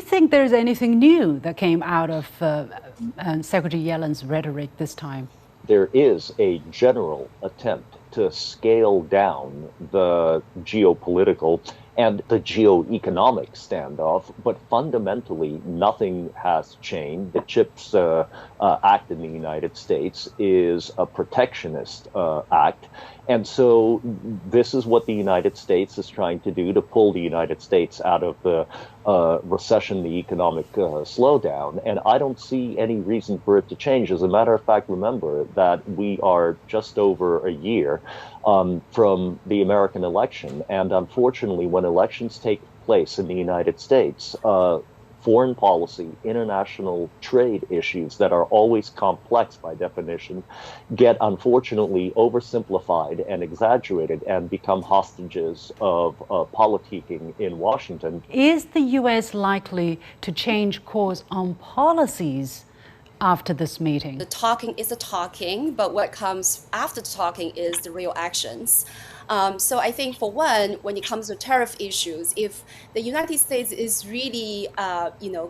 think there's anything new that came out of Secretary Yellen's rhetoric this time? There is a general attempt to scale down the geopolitical and the geoeconomic standoff, but fundamentally nothing has changed. The CHIPS Act in the United States is a protectionist act. And so this is what the United States is trying to do to pull the United States out of the recession, the economic slowdown. And I don't see any reason for it to change. As a matter of fact, remember that we are just over a year from the American election. And unfortunately, when elections take place in the United States, foreign policy, international trade issues that are always complex by definition get unfortunately oversimplified and exaggerated and become hostages of politicking in Washington. Is the U.S. likely to change course on policies after this meeting? The talking is the talking, but what comes after the talking is the real actions. So I think, for one, when it comes to tariff issues, if the United States is really,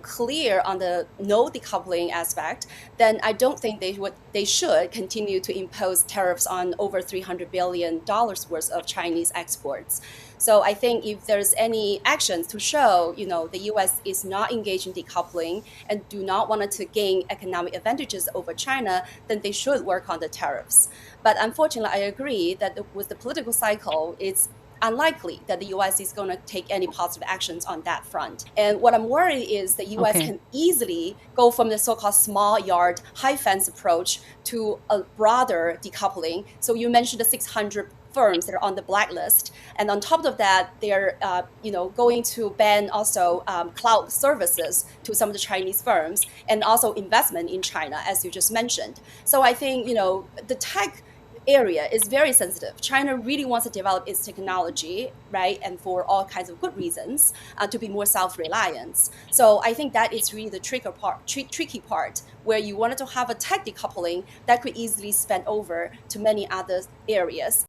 clear on the no decoupling aspect, then I don't think they should continue to impose tariffs on over $300 billion worth of Chinese exports. So I think if there's any actions to show, the U.S. is not engaged in decoupling and do not want to gain economic advantages over China, then they should work on the tariffs. But unfortunately, I agree that with the political cycle, it's unlikely that the U.S. is going to take any positive actions on that front. And what I'm worried is the U.S. can easily go from the so-called small yard, high fence approach to a broader decoupling. So you mentioned the 600 firms that are on the blacklist, and on top of that, they're going to ban also cloud services to some of the Chinese firms, and also investment in China, as you just mentioned. So I think the tech area is very sensitive. China really wants to develop its technology, right, and for all kinds of good reasons, to be more self-reliant. So I think that is really the tricky part, where you wanted to have a tech decoupling that could easily span over to many other areas.